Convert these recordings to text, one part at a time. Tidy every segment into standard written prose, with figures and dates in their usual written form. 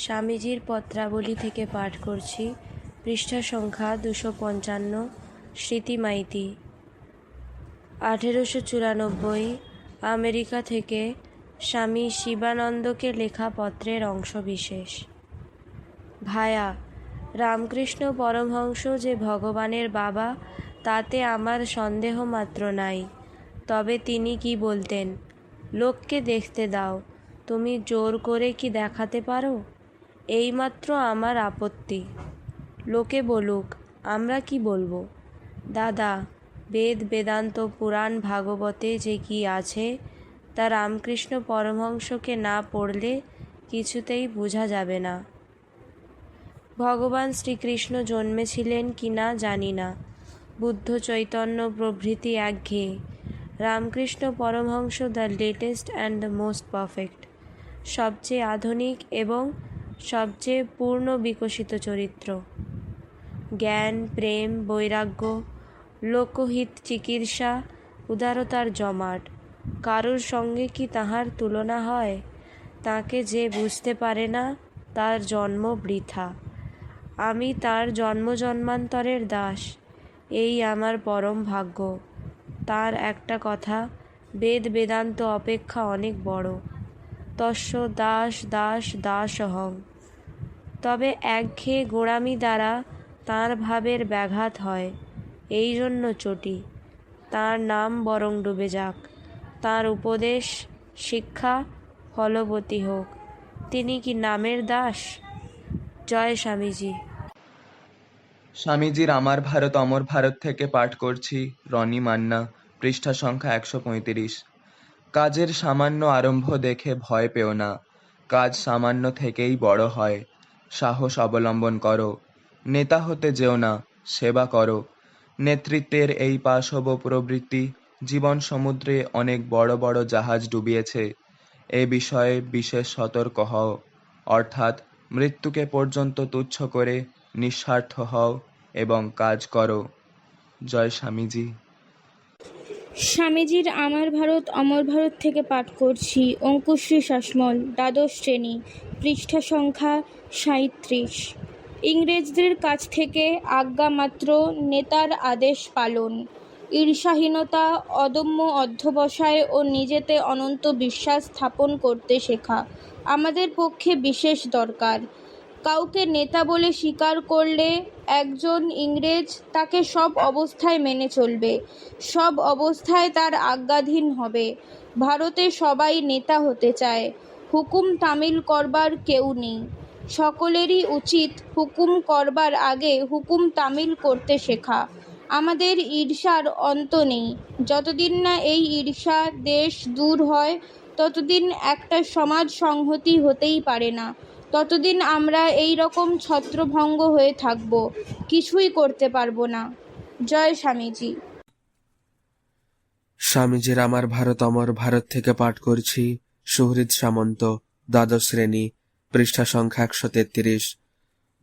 স্বামীজির পত্রাবলী থেকে পাঠ করছি। পৃষ্ঠা সংখ্যা 255। স্মৃতি মাইতি। 1894 আমেরিকা থেকে স্বামী শিবানন্দকে লেখা পত্রের অংশবিশেষ। ভায়া, রামকৃষ্ণ পরমহংস যে ভগবানের বাবা তাতে আমার সন্দেহ মাত্র নাই। তবে তিনি কি বলতেন, লোককে দেখতে দাও, তুমি জোর করে কি দেখাতে পারো? এইমাত্র আমার আপত্তি। লোকে বলুক, আমরা কি বলবো? দাদা, বেদ বেদান্ত পুরাণ ভাগবতে যে কি আছে তা রামকৃষ্ণ পরমহংসকে না পড়লে কিছুতেই বোঝা যাবে না। ভগবান শ্রীকৃষ্ণ জন্মেছিলেন কি না জানি না, বুদ্ধ চৈতন্য প্রভৃতি একঘেয়ে, Ramakrishna Paramahamsa the latest and the most perfect, সবচেয়ে আধুনিক এবং সবচেয়ে পূর্ণ বিকশিত চরিত্র। জ্ঞান, প্রেম, বৈরাগ্য, লোকহিত চিকিৎসা, উদারতার জমাট। কারুর সঙ্গে কি তাহার তুলনা হয়? তাকে যে বুঝতে পারে না তার জন্ম বৃথা। আমি তার জন্ম জন্মান্তরের দাস, এই আমার পরম ভাগ্য। তার একটা কথা বেদ বেদান্ত অপেক্ষা অনেক বড়। তস্য দাস দাস দাসহং। তবে একঘেয়ে গোঁড়ামি দ্বারা তাঁর ভাবের ব্যাঘাত হয়, এই জন্য চটি। তাঁর নাম বরং ডুবে যাক, তাঁর উপদেশ শিক্ষা ফলবতী হোক। তিনি কি নামের দাস? জয় স্বামীজি। স্বামীজির আমার ভারত অমর ভারত থেকে পাঠ করছি। রনি মান্না, পৃষ্ঠা সংখ্যা 135। কাজের সামান্য আরম্ভ দেখে ভয় পেও না, কাজ সামান্য থেকেই বড় হয়। সাহস অবলম্বন করো, নেতা হতে যেও না, সেবা করো। নেতৃত্বের এই পাশব প্রবৃত্তি জীবন সমুদ্রে অনেক বড় বড় জাহাজ ডুবিয়েছে। এ বিষয়ে বিশেষ সতর্ক হও, অর্থাৎ মৃত্যুকে পর্যন্ত তুচ্ছ করে নিঃস্বার্থ হও এবং কাজ করো। জয় স্বামীজি। স্বামীজির আমার ভারত অমর ভারত থেকে পাঠ করছি। অঙ্কুশ্রী শাসমল, দ্বাদশ শ্রেণী, পৃষ্ঠা সংখ্যা 37। ইংরেজদের কাছ থেকে আজ্ঞামাত্র নেতার আদেশ পালন, ঈর্ষাহীনতা, অদম্য অধ্যবসায় ও নিজেতে অনন্ত বিশ্বাস স্থাপন করতে শেখা আমাদের পক্ষে বিশেষ দরকার। কাউকে নেতা বলে স্বীকার করলে একজন ইংরেজ তাকে সব অবস্থায় মেনে চলবে, সব অবস্থায় তার আজ্ঞাধীন হবে। ভারতে সবাই নেতা হতে চায়, হুকুম তামিল করবার কেউ নেই। সকলেরই উচিত হুকুম করবার আগে হুকুম তামিল করতে শেখা। আমাদের ঈর্ষার অন্ত নেই। যতদিন না এই ঈর্ষা দেশ দূর হয় ততদিন একটা সমাজ সংহতি হতেই পারে না। ততদিন আমরা এই রকম ছত্রভঙ্গ হয়ে থাকব, কিছুই করতে পারবো না। জয় স্বামীজি। স্বামীজির আমার ভারত অমর ভারত থেকে পাঠ করছি। সুহৃদ সামন্ত, দ্বাদশ শ্রেণী, পৃষ্ঠা সংখ্যা 133।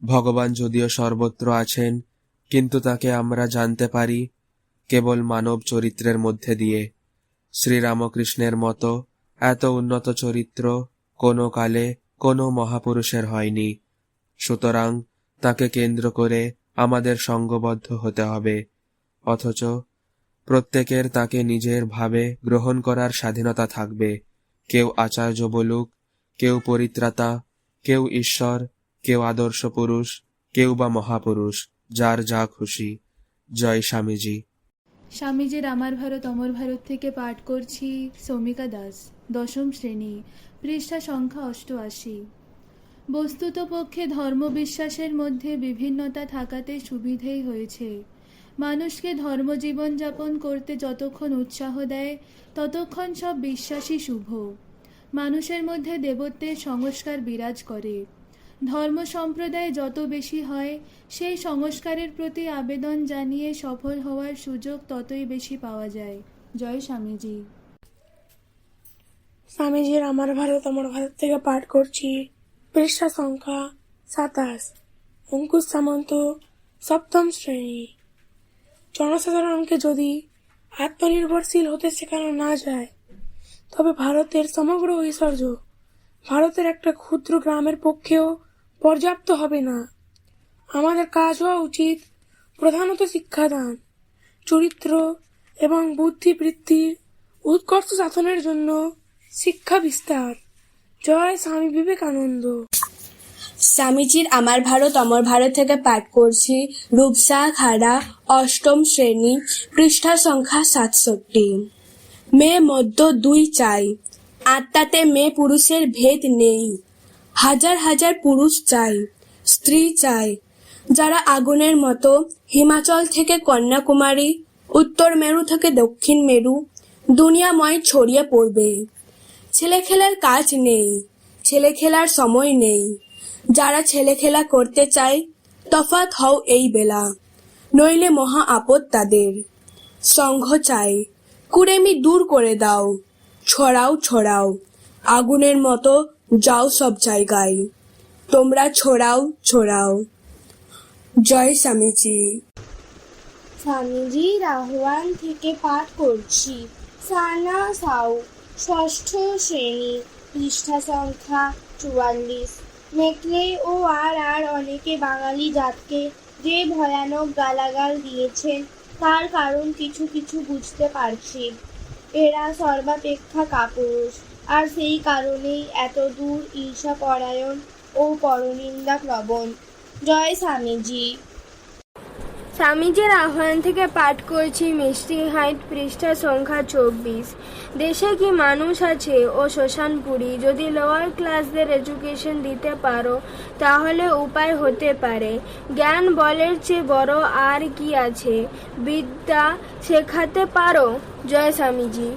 ভগবান যদিও সর্বত্র আছেন, কিন্তু তাকে আমরা জানতে পারি কেবল মানব চরিত্রের মধ্যে দিয়ে। শ্রীরামকৃষ্ণের মতো এত উন্নত চরিত্র কোনো কালে কোনো মহাপুরুষের হয়নি। সুতরাং তাকে কেন্দ্র করে আমাদের সঙ্গবদ্ধ হতে হবে। অথচ প্রত্যেকের তাকে নিজের ভাবে গ্রহণ করার স্বাধীনতা থাকবে। কেউ আচার্য বলুক, কেউ পরিত্রাতা, কেউ ঈশ্বর, কেউ আদর্শ পুরুষ, কেউ বা মহাপুরুষ, যার যা খুশি। জয় স্বামীজি। স্বামীজির আমার ভারত অমর ভারত থেকে পাঠ করছি। সৌমিকা দাস, দশম শ্রেণী, পৃষ্ঠা সংখ্যা 88। বস্তুতপক্ষে ধর্মবিশ্বাসের মধ্যে বিভিন্নতা থাকাতে সুবিধেই হয়েছে। মানুষকে ধর্মজীবন যাপন করতে যতক্ষণ উৎসাহ দেয় ততক্ষণ সব বিশ্বাসই শুভ। মানুষের মধ্যে দেবত্বের সংস্কার বিরাজ করে। ধর্ম সম্প্রদায় যত বেশি হয় সেই সংস্কারের প্রতি আবেদন জানিয়ে সফল হওয়ার সুযোগ ততই বেশি পাওয়া যায়। জয় স্বামীজি। স্বামীজির আমার ভারত অমর ভারত থেকে পাঠ করছি। পৃষ্ঠা সংখ্যা 27। অঙ্কুশ সামন্ত, সপ্তম শ্রেণী। জনসাধারণকে যদি আত্মনির্ভরশীল হতে শেখানো না যায় তবে ভারতের সমগ্র ঐশ্বর্য ভারতের একটা ক্ষুদ্র গ্রামের পক্ষেও পর্যাপ্ত হবে না। আমাদের কাজ হওয়া উচিত প্রধানত শিক্ষাদান, চরিত্র এবং বুদ্ধিবৃত্তির উৎকর্ষ সাধনের জন্য শিক্ষা বিস্তার। জয় স্বামী বিবেকানন্দ। স্বামীজির আমার ভারত অমর ভারত থেকে পাঠ করছি রূপসা খাড়া, অষ্টম শ্রেণী, পৃষ্ঠা সংখ্যা 67। মেয়ে মধ্য দুই চাই, আত্মাতে মেয়ে পুরুষের ভেদ নেই। হাজার হাজার পুরুষ চাই, স্ত্রী চাই, যারা আগুনের মতো হিমাচল থেকে কন্যাকুমারী, উত্তর মেরু থেকে দক্ষিণ মেরু দুনিয়াময় ছড়িয়ে পড়বে। ছেলে খেলার কাজ নেই, ছেলে খেলার সময় নেই। যারা ছেলে খেলা করতে চায় তফাৎ হও এই বেলা, নইলে মহা আপদ তাদের। সংঘ চাই, কুড়েমি দূর করে দাও, ছড়াও ছড়াও, আগুনের মতো যাও সব জায়গায়, তোমরা ছড়াও ছড়াও। জয় স্বামীজি। স্বামীজির আহ্বান থেকে পাঠ করছি সানা সাউ, ষষ্ঠ শ্রেণী, পৃষ্ঠা সংখ্যা 44। মেকলে ও আর অনেকে বাঙালি জাতকে যে ভয়ানক গালাগাল দিয়েছেন তার কারণ কিছু কিছু বুঝতে পারছি। এরা সর্বাপেক্ষা কাপুরুষ, আর সেই কারণেই এত দূর ঈর্ষাপরায়ণ ও পরনিন্দা প্রবণ। জয় স্বামীজি। স্বামীজির আহ্বান থেকে পাঠ করছি মিষ্টি হাইট, পৃষ্ঠা সংখ্যা 24। দেশে কি মানুষ আছে ও শ্মশানপুরী? যদি লোয়ার ক্লাসদের এডুকেশন দিতে পারো তাহলে উপায় হতে পারে। জ্ঞান বলের চেয়ে বড় আর কি আছে? বিদ্যা শেখাতে পারো। জয় স্বামীজি।